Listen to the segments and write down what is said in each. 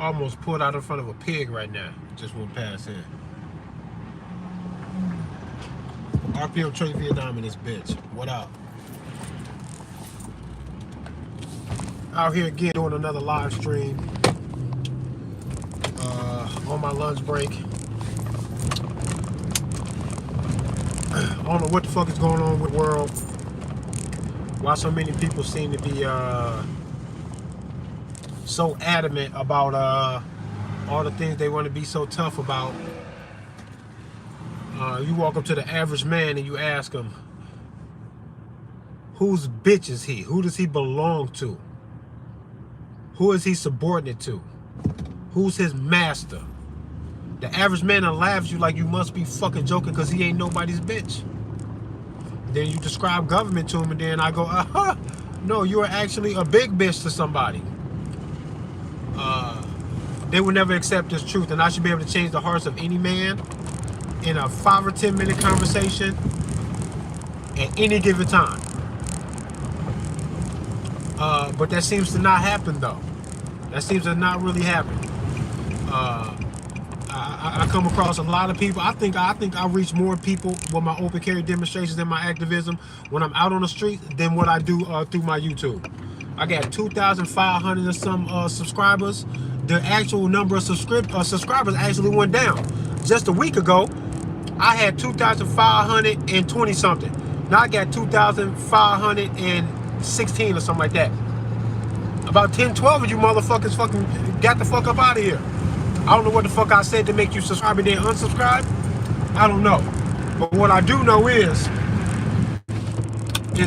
almost pulled out in front of a pig right now. Just went past here. RPO Trade Vietnam in this bitch. What up? Out here again doing another live stream. On my lunch break. I don't know what the fuck is going on with the world. Why so many people seem to be so adamant about all the things they want to be so tough about. You walk up to the average man and you ask him, whose bitch is he? Who does he belong to? Who is he subordinate to? Who's his master? The average man laughs you like you must be fucking joking because he ain't nobody's bitch. Then you describe government to him and then I go, no, you are actually a big bitch to somebody. They will never accept this truth, and I should be able to change the hearts of any man in a 5 or 10 minute conversation at any given time. But that seems to not happen though. That seems to not really happen. I come across a lot of people. I think I reach more people with my open carry demonstrations and my activism when I'm out on the street than what I do through my YouTube. I got 2,500 and some subscribers. The actual number of subscribers actually went down. Just a week ago, I had 2,520 something. Now I got 2,516 or something like that. About 10, 12 of you motherfuckers fucking got the fuck up out of here. I don't know what the fuck I said to make you subscribe and then unsubscribe. I don't know. But what I do know is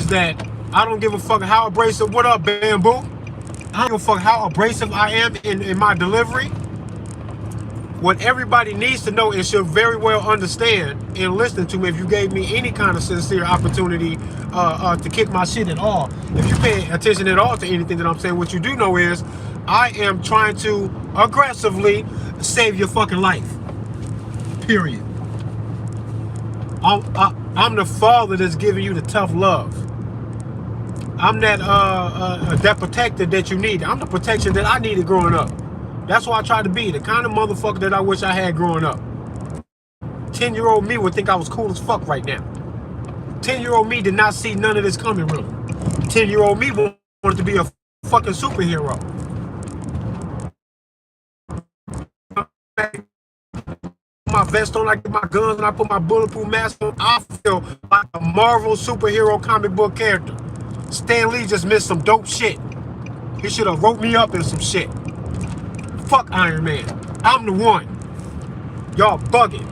that I don't give a fuck how abrasive. What up, Bamboo? I don't give a fuck how abrasive I am in my delivery. What everybody needs to know and should very well understand in listening to me, if you gave me any kind of sincere opportunity to kick my shit at all, if you pay attention at all to anything that I'm saying, what you do know is I am trying to aggressively save your fucking life. Period. I'm the father that's giving you the tough love. I'm that that protector that you need. I'm the protection that I needed growing up. That's what I try to be, the kind of motherfucker that I wish I had growing up. 10-year-old me would think I was cool as fuck right now. 10-year-old me did not see none of this coming, really. 10-year-old me wanted to be a fucking superhero. My vest on, I get my guns, and I put my bulletproof mask on. I feel like a Marvel superhero comic book character. Stan Lee just missed some dope shit. He should have wrote me up in some shit. Fuck Iron Man. I'm the one. Y'all bugging.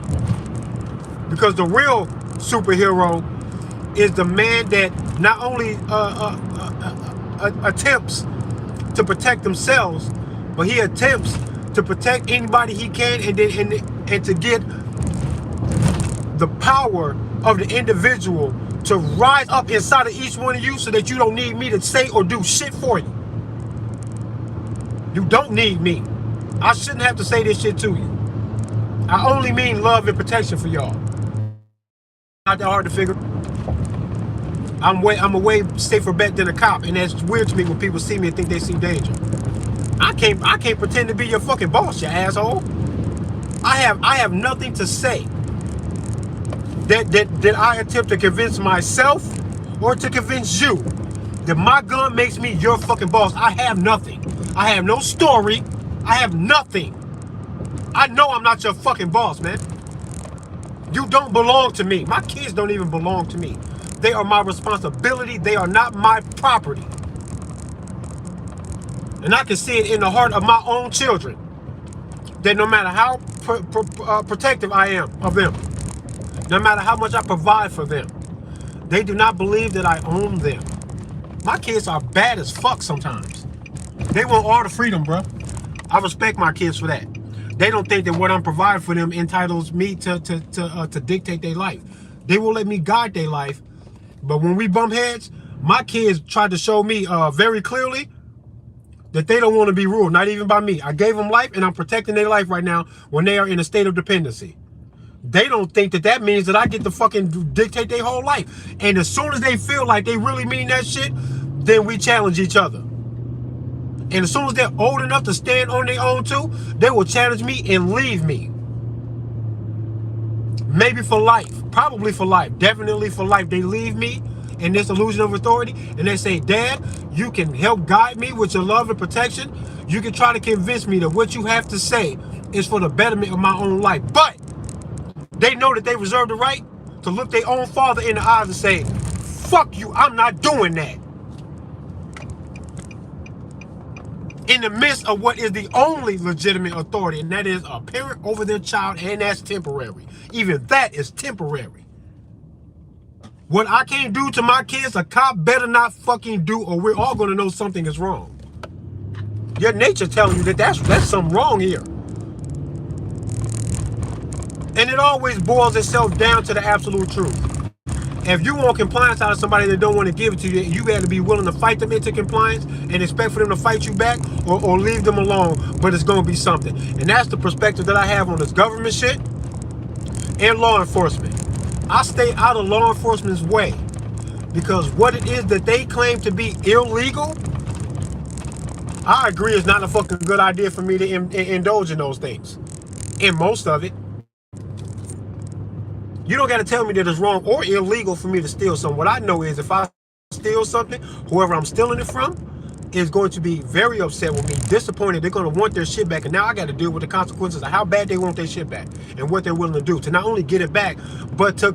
Because the real superhero is the man that not only attempts to protect themselves, but he attempts to protect anybody he can, and to get the power of the individual to rise up inside of each one of you so that you don't need me to say or do shit for you. You don't need me. I shouldn't have to say this shit to you. I only mean love and protection for y'all. Not that hard to figure. I'm a way safer bet than a cop, and that's weird to me when people see me and think they see danger. I can't pretend to be your fucking boss, you asshole. I have nothing to say that I attempt to convince myself or to convince you that my gun makes me your fucking boss. I have nothing. I have no story. I have nothing. I know I'm not your fucking boss, man. You don't belong to me. My kids don't even belong to me. They are my responsibility. They are not my property. And I can see it in the heart of my own children that no matter how protective I am of them, no matter how much I provide for them, they do not believe that I own them. My kids are bad as fuck sometimes. They want all the freedom, bro. I respect my kids for that. They don't think that what I'm providing for them entitles me to dictate their life. They will let me guide their life. But when we bump heads, my kids tried to show me very clearly that they don't want to be ruled, not even by me. I gave them life, and I'm protecting their life right now when they are in a state of dependency. They don't think that that means that I get to fucking dictate their whole life. And as soon as they feel like they really mean that shit, then we challenge each other. And as soon as they're old enough to stand on their own too, they will challenge me and leave me. Maybe for life. Probably for life. Definitely for life. They leave me in this illusion of authority, and they say, Dad, you can help guide me with your love and protection. You can try to convince me that what you have to say is for the betterment of my own life. But they know that they reserve the right to look their own father in the eyes and say, fuck you, I'm not doing that. In the midst of what is the only legitimate authority, and that is a parent over their child, and that's temporary. Even that is temporary. What I can't do to my kids, a cop better not fucking do, or we're all going to know something is wrong. Your nature telling you that that's something wrong here. And it always boils itself down to the absolute truth. If you want compliance out of somebody that don't want to give it to you, you got to be willing to fight them into compliance and expect for them to fight you back, or leave them alone, but it's going to be something. And that's the perspective that I have on this government shit and law enforcement. I stay out of law enforcement's way because what it is that they claim to be illegal, I agree it's not a fucking good idea for me to indulge in those things. In most of it. You don't got to tell me that it's wrong or illegal for me to steal something. What I know is if I steal something, whoever I'm stealing it from is going to be very upset with me, disappointed. They're going to want their shit back. And now I got to deal with the consequences of how bad they want their shit back and what they're willing to do to not only get it back, but to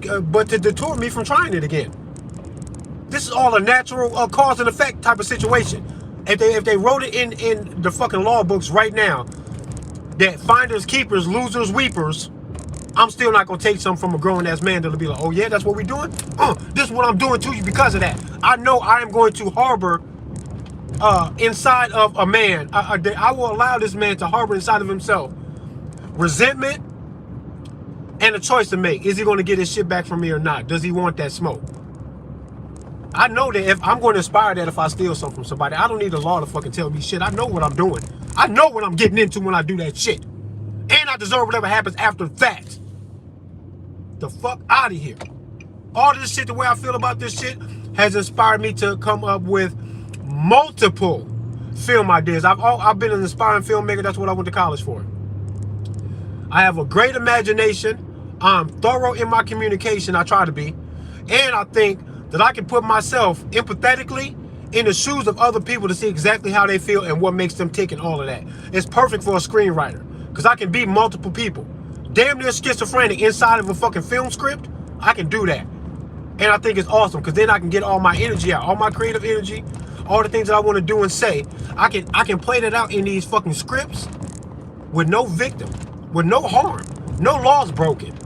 deter me from trying it again. This is all a natural cause and effect type of situation. If they wrote it in the fucking law books right now, that finders, keepers, losers, weepers, I'm still not going to take something from a grown-ass man that'll be like, oh, yeah, that's what we're doing? This is what I'm doing to you because of that. I know I am going to harbor inside of a man. I will allow this man to harbor inside of himself resentment and a choice to make. Is he going to get his shit back from me or not? Does he want that smoke? I know that if I'm going to inspire that if I steal something from somebody, I don't need the law to fucking tell me shit. I know what I'm doing. I know what I'm getting into when I do that shit. And I deserve whatever happens after that. The fuck out of here. All this shit, the way I feel about this shit, has inspired me to come up with multiple film ideas. I've been an inspiring filmmaker. That's what I went to college for. I have a great imagination. I'm thorough in my communication. I try to be. And I think that I can put myself empathetically in the shoes of other people to see exactly how they feel and what makes them tick and all of that. It's perfect for a screenwriter because I can be multiple people. Damn near schizophrenic inside of a fucking film script. I can do that. And I think it's awesome because then I can get all my energy out, all my creative energy, all the things that I want to do and say. I can play that out in these fucking scripts with no victim, with no harm, no laws broken.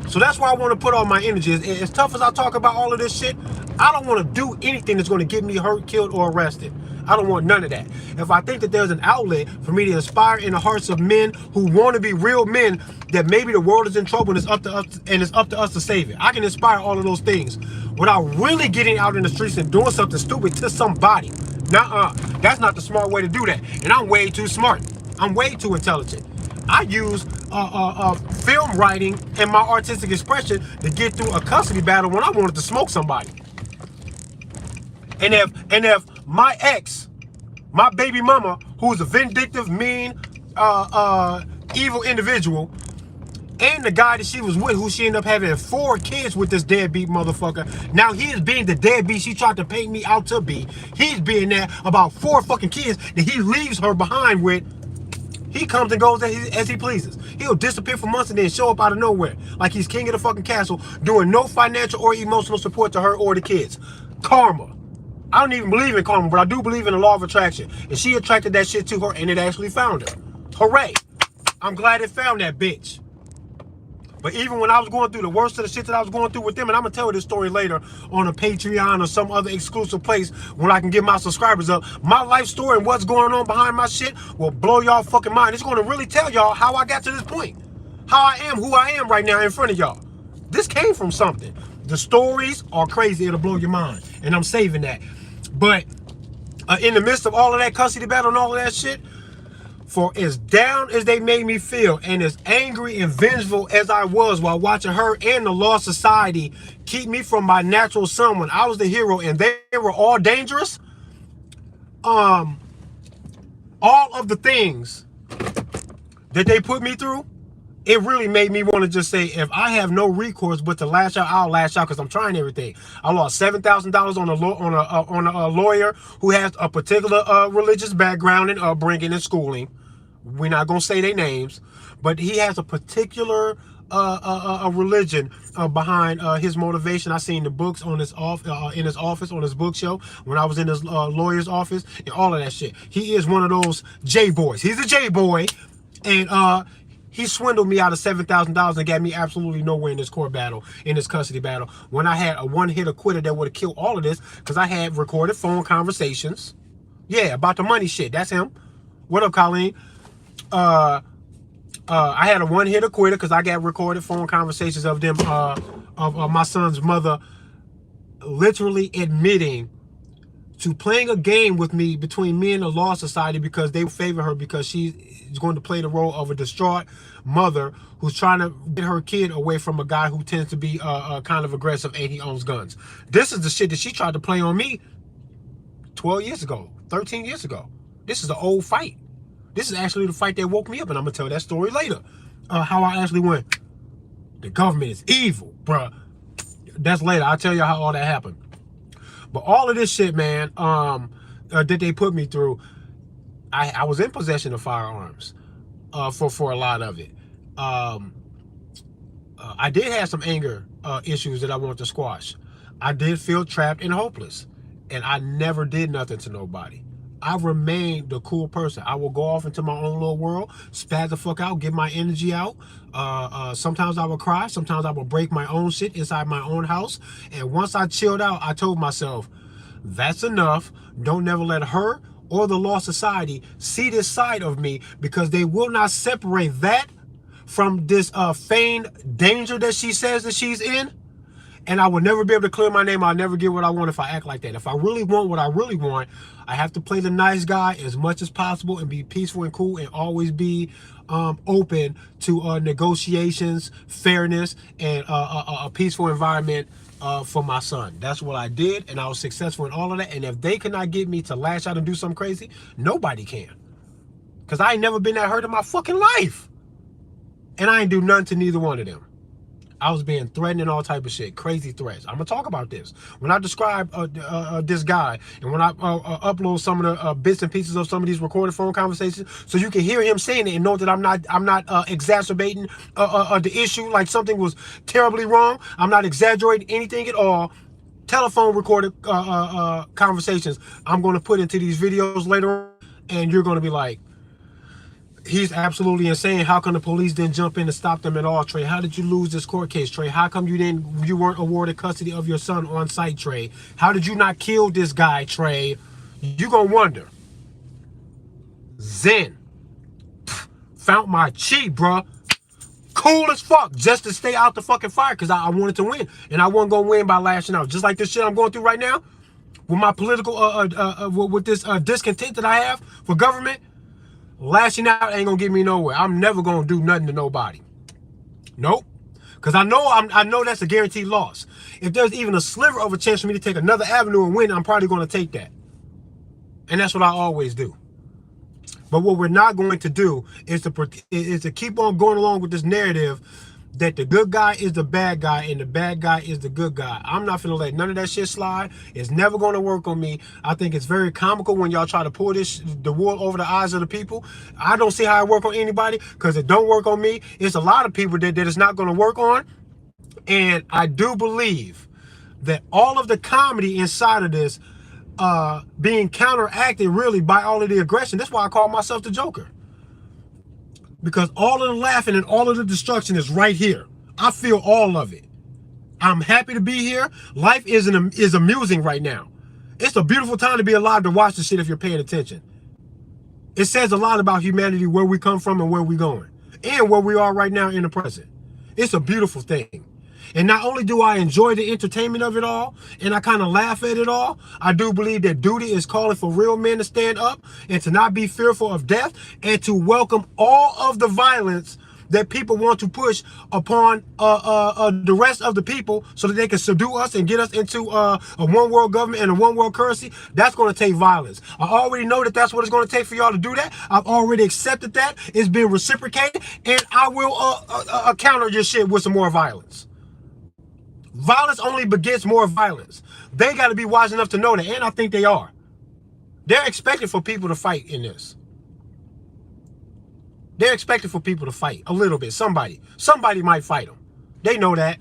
So that's why I want to put all my energy. As tough as I talk about all of this shit, I don't want to do anything that's going to get me hurt, killed, or arrested. I don't want none of that. If I think that there's an outlet for me to inspire in the hearts of men who want to be real men, that maybe the world is in trouble and it's up to us to save it. I can inspire all of those things without really getting out in the streets and doing something stupid to somebody. Nuh-uh. That's not the smart way to do that. And I'm way too smart. I'm way too intelligent. I use film writing and my artistic expression to get through a custody battle when I wanted to smoke somebody. And if my ex, my baby mama, who's a vindictive, mean, evil individual, and the guy that she was with, who she ended up having 4 kids with, this deadbeat motherfucker, now he is being the deadbeat she tried to paint me out to be. He's being there about 4 fucking kids that he leaves her behind with. He comes and goes as he pleases. He'll disappear for months and then show up out of nowhere like he's king of the fucking castle, doing no financial or emotional support to her or the kids. Karma. I don't even believe in karma, but I do believe in the law of attraction. And she attracted that shit to her, and it actually found her. Hooray. I'm glad it found that bitch. But even when I was going through the worst of the shit that I was going through with them, and I'm going to tell you this story later on a Patreon or some other exclusive place when I can get my subscribers up, my life story and what's going on behind my shit will blow y'all fucking mind. It's going to really tell y'all how I got to this point. How I am who I am right now in front of y'all. This came from something. The stories are crazy. It'll blow your mind. And I'm saving that. But in the midst of all of that custody battle and all of that shit, for as down as they made me feel and as angry and vengeful as I was while watching her and the Law Society keep me from my natural son when I was the hero and they were all dangerous, all of the things that they put me through, it really made me want to just say, if I have no recourse but to lash out, I'll lash out, because I'm trying everything. I lost $7,000 on a lawyer who has a particular religious background and upbringing and schooling. We're not gonna say their names, but he has a particular a religion behind his motivation. I seen the books on his in his office, on his bookshelf, when I was in his lawyer's office, and all of that shit. He is one of those J boys. He's a J boy, and he swindled me out of $7,000 and got me absolutely nowhere in this court battle, in this custody battle, when I had a one-hit acquitter that would have killed all of this, because I had recorded conversations. Yeah, about the money shit. That's him. What up, Colleen? I had a one-hit acquitter because I got recorded phone conversations of them, of my son's mother literally admitting to playing a game with me, between me and the Law Society, because they favor her, because she's going to play the role of a distraught mother who's trying to get her kid away from a guy who tends to be kind of aggressive, and he owns guns. This is the shit that she tried to play on me 12 years ago, 13 years ago. This is an old fight. This is actually the fight that woke me up, and I'm going to tell that story later. How I actually went, the government is evil, bruh. That's later. I'll tell you how all that happened. But all of this shit, man, that they put me through, I was in possession of firearms for a lot of it. I did have some anger issues that I wanted to squash. I did feel trapped and hopeless, and I never did nothing to nobody. I remained the cool person. I will go off into my own little world, spaz the fuck out, get my energy out. Sometimes I will cry. Sometimes I will break my own shit inside my own house. And once I chilled out, I told myself, that's enough. Don't never let her or the Law Society see this side of me, because they will not separate that from this feigned danger that she says that she's in. And I will never be able to clear my name. I'll never get what I want if I act like that. If I really want what I really want, I have to play the nice guy as much as possible and be peaceful and cool, and always be open to negotiations, fairness, and a peaceful environment for my son. That's what I did, and I was successful in all of that. And if they cannot get me to lash out and do something crazy, nobody can. Because I ain't never been that hurt in my fucking life. And I ain't do nothing to neither one of them. I was being threatened and all type of shit, crazy threats. I'm gonna talk about this. When I describe this guy, and when I upload some of the bits and pieces of some of these recorded phone conversations, so you can hear him saying it and know that I'm not exacerbating the issue like something was terribly wrong. I'm not exaggerating anything at all. Telephone recorded conversations I'm gonna put into these videos later on, and you're gonna be like, he's absolutely insane. How come the police didn't jump in and stop them at all, Trey? How did you lose this court case, Trey? How come you weren't awarded custody of your son on site, Trey? How did you not kill this guy, Trey? You gonna wonder. Zen. Found my chi, bruh. Cool as fuck, just to stay out the fucking fire, because I wanted to win. And I wasn't gonna win by lashing out. Just like this shit I'm going through right now, with my political, with this discontent that I have for government. Lashing out ain't gonna get me nowhere. I'm never gonna do nothing to nobody. Nope. Because I know that's a guaranteed loss. If there's even a sliver of a chance for me to take another avenue and win, I'm probably gonna take that. And that's what I always do. But what we're not going to do is to keep on going along with this narrative that the good guy is the bad guy and the bad guy is the good guy. I'm not gonna let none of that shit slide. It's never gonna work on me. I think it's very comical when y'all try to pull the wool over the eyes of the people. I don't see how it work on anybody, because it don't work on me. It's a lot of people that it's not gonna work on. And I do believe that all of the comedy inside of this being counteracted really by all of the aggression. That's why I call myself the Joker. Because all of the laughing and all of the destruction is right here. I feel all of it. I'm happy to be here. Life is amusing right now. It's a beautiful time to be alive to watch the shit if you're paying attention. It says a lot about humanity, where we come from and where we're going, and where we are right now in the present. It's a beautiful thing. And not only do I enjoy the entertainment of it all, and I kind of laugh at it all, I do believe that duty is calling for real men to stand up and to not be fearful of death, and to welcome all of the violence that people want to push upon the rest of the people so that they can subdue us and get us into a one world government and a one world currency, that's going to take violence. I already know that that's what it's going to take for y'all to do that. I've already accepted that. It's been reciprocated, and I will counter your shit with some more violence. Violence only begets more violence. They got to be wise enough to know that, and I think they are. They're expecting for people to fight in this. They're expecting for people to fight a little bit. Somebody might fight them. They know that.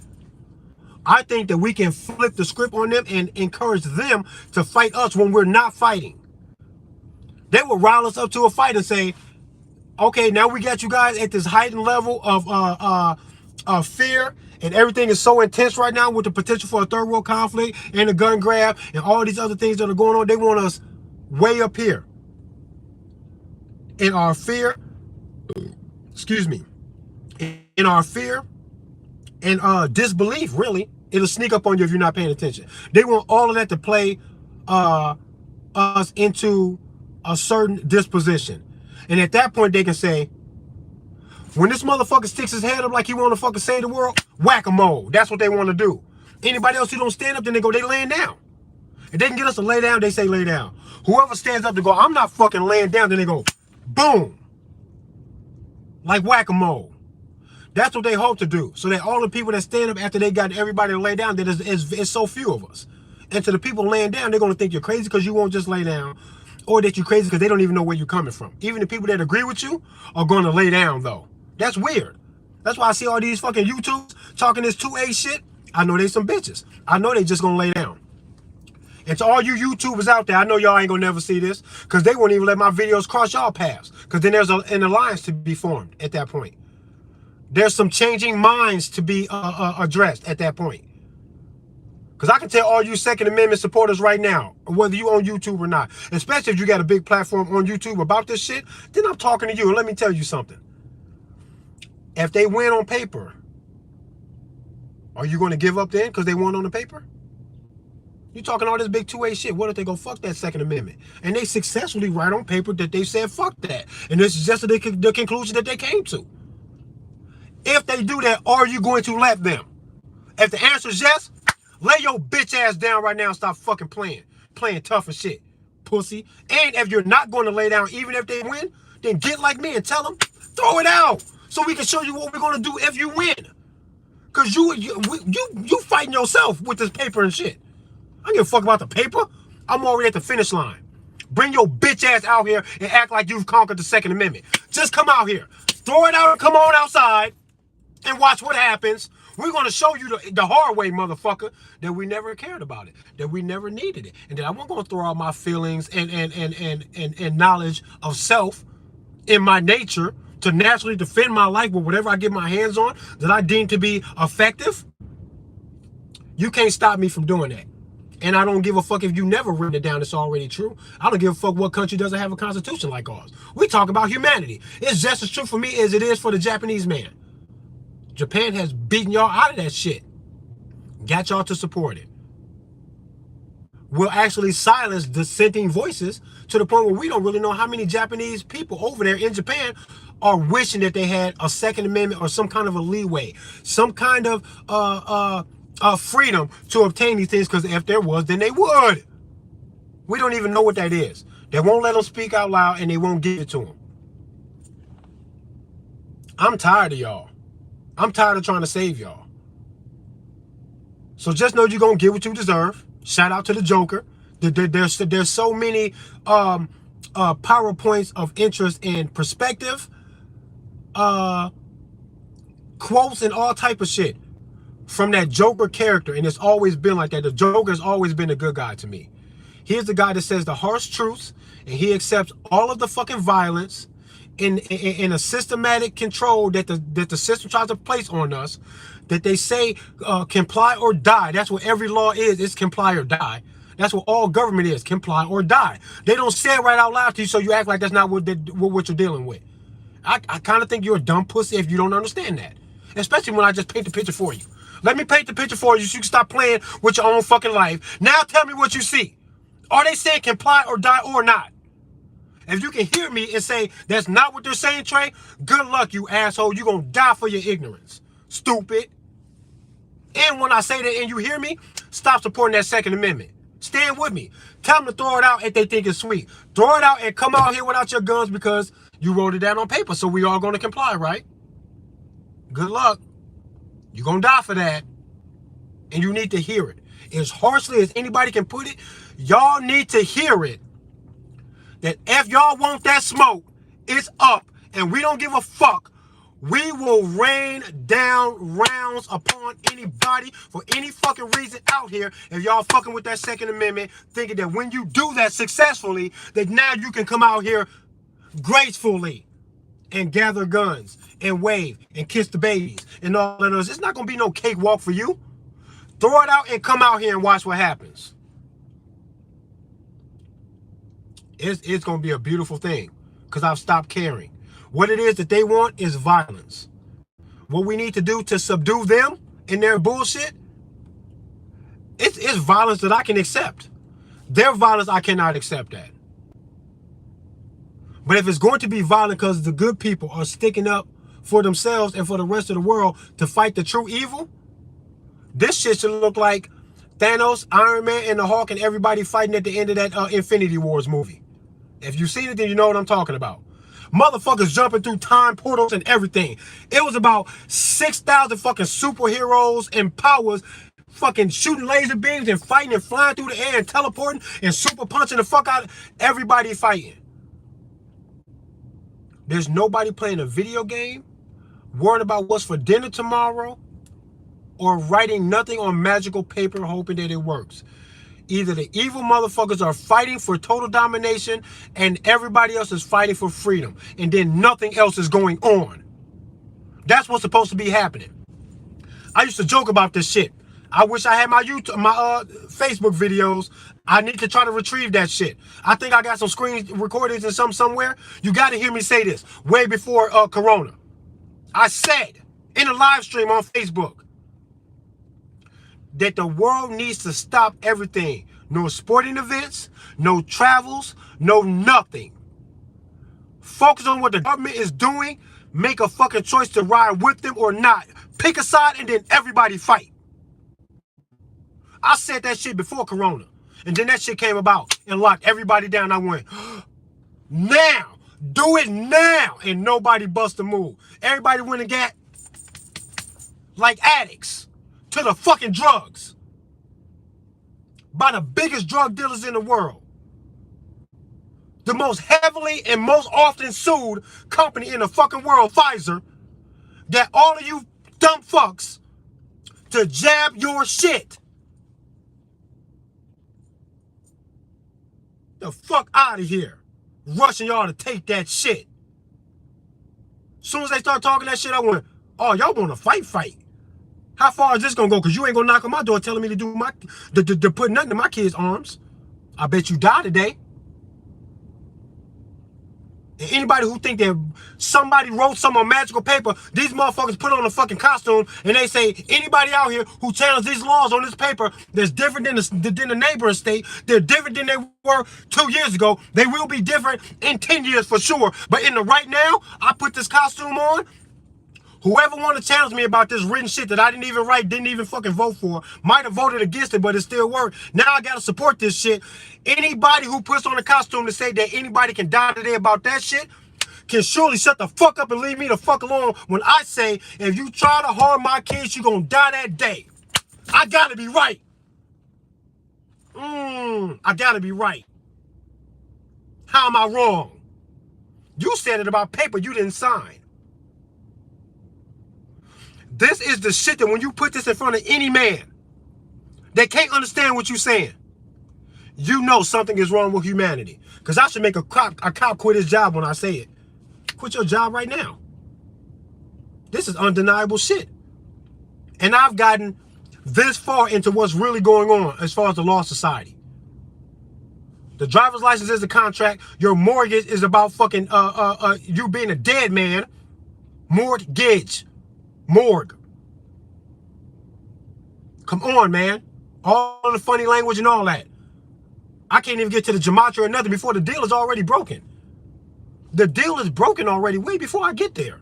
I think that we can flip the script on them and encourage them to fight us when we're not fighting. They will rile us up to a fight and say, okay, now we got you guys at this heightened level of fear, and everything is so intense right now with the potential for a third world conflict and a gun grab and all these other things that are going on. They want us way up here in our fear. Excuse me, in our fear and disbelief. Really, it'll sneak up on you if you're not paying attention. They want all of that to play us into a certain disposition, and at that point they can say, when this motherfucker sticks his head up like he want to fucking save the world, whack-a-mole. That's what they want to do. Anybody else who don't stand up, then they laying down. If they can get us to lay down, they say lay down. Whoever stands up to go, I'm not fucking laying down, then they go, boom. Like whack-a-mole. That's what they hope to do. So that all the people that stand up after they got everybody to lay down, that is so few of us. And to the people laying down, they're going to think you're crazy because you won't just lay down. Or that you're crazy because they don't even know where you're coming from. Even the people that agree with you are going to lay down, though. That's weird. That's why I see all these fucking YouTubers talking this 2A shit. I know they some bitches. I know they just going to lay down. And to all you YouTubers out there, I know y'all ain't going to never see this because they won't even let my videos cross y'all paths. Because then there's an alliance to be formed at that point. There's some changing minds to be addressed at that point. Because I can tell all you Second Amendment supporters right now, whether you on YouTube or not, especially if you got a big platform on YouTube about this shit, then I'm talking to you. And let me tell you something. If they win on paper, are you going to give up then because they won on the paper? You talking all this big 2A shit. What if they go fuck that Second Amendment? And they successfully write on paper that they said fuck that. And this is just the conclusion that they came to. If they do that, are you going to let them? If the answer is yes, lay your bitch ass down right now and stop fucking playing tough and shit, pussy. And if you're not going to lay down, even if they win, then get like me and tell them, throw it out so we can show you what we're going to do if you win. Because you fighting yourself with this paper and shit. I don't give a fuck about the paper. I'm already at the finish line. Bring your bitch ass out here and act like you've conquered the Second Amendment. Just come out here. Throw it out and come on outside and watch what happens. We're going to show you the hard way, motherfucker, that we never cared about it, that we never needed it, and that I wasn't going to throw out my feelings and knowledge of self in my nature to naturally defend my life with whatever I get my hands on that I deem to be effective. You can't stop me from doing that. And I don't give a fuck if you never written it down. It's already true. I don't give a fuck what country doesn't have a constitution like ours. We talk about humanity. It's just as true for me as it is for the Japanese man. Japan has beaten y'all out of that shit. Got y'all to support it. We'll actually silence dissenting voices to the point where we don't really know how many Japanese people over there in Japan are wishing that they had a Second Amendment or some kind of a leeway, some kind of freedom to obtain these things, because if there was, then they would. We don't even know what that is. They won't let them speak out loud and they won't give it to them. I'm tired of y'all. I'm tired of trying to save y'all. So just know you're going to get what you deserve. Shout out to the Joker. There's so many PowerPoints of interest and perspective, quotes and all type of shit from that Joker character, and it's always been like that. The Joker has always been a good guy to me. He's the guy that says the harsh truths, and he accepts all of the fucking violence in a systematic control that the system tries to place on us, that they say comply or die. That's what every law is. It's comply or die. That's what all government is, comply or die. They don't say it right out loud to you, so you act like that's not what you're dealing with. I kind of think you're a dumb pussy if you don't understand that, especially when I just paint the picture for you. Let me paint the picture for you so you can stop playing with your own fucking life. Now tell me what you see. Are they saying comply or die or not? If you can hear me and say, that's not what they're saying, Trey, good luck, you asshole. You're going to die for your ignorance. Stupid. And when I say that and you hear me, stop supporting that Second Amendment. Stand with me. Tell them to throw it out if they think it's sweet. Throw it out and come out here without your guns because you wrote it down on paper. So we all going to comply, right? Good luck. You're going to die for that. And you need to hear it. As harshly as anybody can put it, y'all need to hear it. That if y'all want that smoke, it's up. And we don't give a fuck. We will rain down rounds upon anybody for any fucking reason out here if y'all fucking with that Second Amendment, thinking that when you do that successfully, that now you can come out here gracefully and gather guns and wave and kiss the babies and all that. It's not going to be no cakewalk for you. Throw it out and come out here and watch what happens. It's going to be a beautiful thing because I've stopped caring. What it is that they want is violence. What we need to do to subdue them in their bullshit, it's violence that I can accept. Their violence, I cannot accept that. But if it's going to be violent because the good people are sticking up for themselves and for the rest of the world to fight the true evil, this shit should look like Thanos, Iron Man, and the Hulk and everybody fighting at the end of that Infinity Wars movie. If you've seen it, then you know what I'm talking about. Motherfuckers jumping through time portals and everything. It was about 6,000 fucking superheroes and powers fucking shooting laser beams and fighting and flying through the air and teleporting and super punching the fuck out of everybody fighting. There's nobody playing a video game, worrying about what's for dinner tomorrow, or writing nothing on magical paper hoping that it works. Either the evil motherfuckers are fighting for total domination and everybody else is fighting for freedom. And then nothing else is going on. That's what's supposed to be happening. I used to joke about this shit. I wish I had my Facebook videos. I need to try to retrieve that shit. I think I got some screen recordings and somewhere. You got to hear me say this way before Corona. I said in a live stream on Facebook that the world needs to stop everything. No sporting events, no travels, no nothing. Focus on what the government is doing. Make a fucking choice to ride with them or not. Pick a side and then everybody fight. I said that shit before Corona. And then that shit came about and locked everybody down. I went, now. Do it now. And nobody bust a move. Everybody went and got like addicts to the fucking drugs by the biggest drug dealers in the world. The most heavily and most often sued company in the fucking world, Pfizer, that all of you dumb fucks to jab your shit. The fuck out of here. Rushing y'all to take that shit. As soon as they start talking that shit, I went, oh, y'all want to fight. How far is this gonna go? Because you ain't gonna knock on my door telling me to do to put nothing in my kids' arms. I bet you die today. And anybody who think that somebody wrote some on magical paper, these motherfuckers put on a fucking costume and they say anybody out here who challenge these laws on this paper that's different than the neighboring state, they're different than they were 2 years ago. They will be different in 10 years for sure. But in the right now, I put this costume on. Whoever want to challenge me about this written shit that I didn't even write, didn't even fucking vote for, might have voted against it, but it still worked. Now I got to support this shit. Anybody who puts on a costume to say that anybody can die today about that shit can surely shut the fuck up and leave me the fuck alone when I say, if you try to harm my kids, you gonna die that day. I gotta be right. I gotta be right. How am I wrong? You said it about paper you didn't sign. This is the shit that when you put this in front of any man, they can't understand what you're saying. You know something is wrong with humanity. Because I should make a cop quit his job when I say it. Quit your job right now. This is undeniable shit. And I've gotten this far into what's really going on as far as the law society. The driver's license is a contract. Your mortgage is about fucking you being a dead man. Mortgage. Morgue. Come on, man. All the funny language and all that. I can't even get to the gematria or nothing before the deal is already broken. The deal is broken already way before I get there.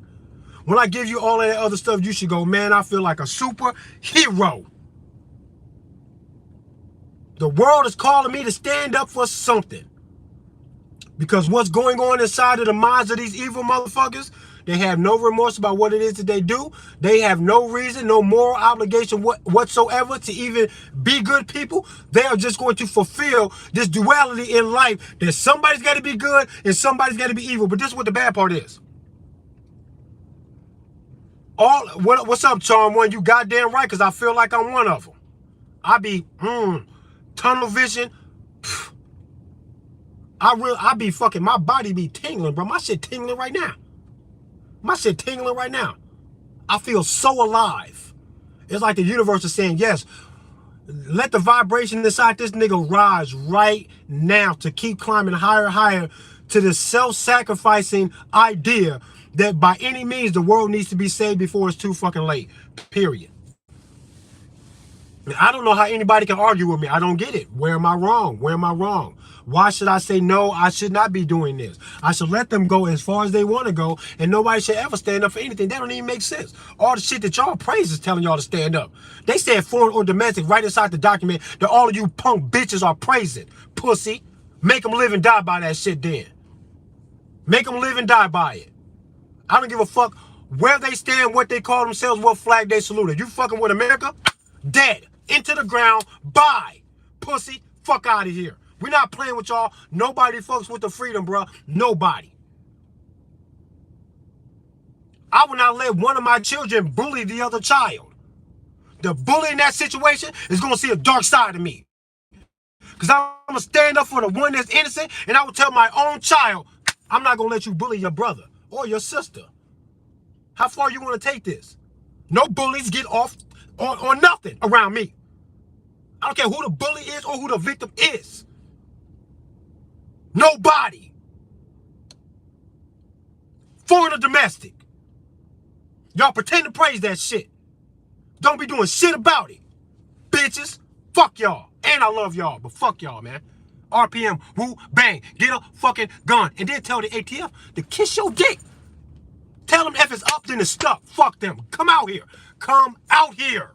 When I give you all of that other stuff, you should go, man, I feel like a superhero. The world is calling me to stand up for something. Because what's going on inside of the minds of these evil motherfuckers, they have no remorse about what it is that they do. They have no reason, no moral obligation whatsoever to even be good people. They are just going to fulfill this duality in life that somebody's got to be good and somebody's got to be evil. But this is what the bad part is. What's up, Charm One? You goddamn right, because I feel like I'm one of them. I be, tunnel vision. I be fucking, my body be tingling, bro. My shit tingling right now. My shit tingling right now. I feel so alive. It's like the universe is saying, yes, let the vibration inside this nigga rise right now to keep climbing higher and higher to this self-sacrificing idea that by any means the world needs to be saved before it's too fucking late. Period. I don't know how anybody can argue with me. I don't get it. Where am I wrong? Where am I wrong? Why should I say, no, I should not be doing this? I should let them go as far as they want to go, and nobody should ever stand up for anything. That don't even make sense. All the shit that y'all praise is telling y'all to stand up. They said foreign or domestic right inside the document that all of you punk bitches are praising. Pussy. Make them live and die by that shit then. Make them live and die by it. I don't give a fuck where they stand, what they call themselves, what flag they salute. If you fucking with America, dead. Into the ground. Bye. Pussy. Fuck out of here. We're not playing with y'all. Nobody fucks with the freedom, bro. Nobody. I will not let one of my children bully the other child. The bully in that situation is going to see a dark side of me. Because I'm going to stand up for the one that's innocent, and I will tell my own child, I'm not going to let you bully your brother or your sister. How far you want to take this? No bullies get off on nothing around me. I don't care who the bully is or who the victim is. Nobody. Foreign or domestic. Y'all pretend to praise that shit. Don't be doing shit about it. Bitches. Fuck y'all. And I love y'all, but fuck y'all, man. RPM, woo, bang. Get a fucking gun. And then tell the ATF to kiss your dick. Tell them if it's up, then it's stuck. Fuck them. Come out here. Come out here.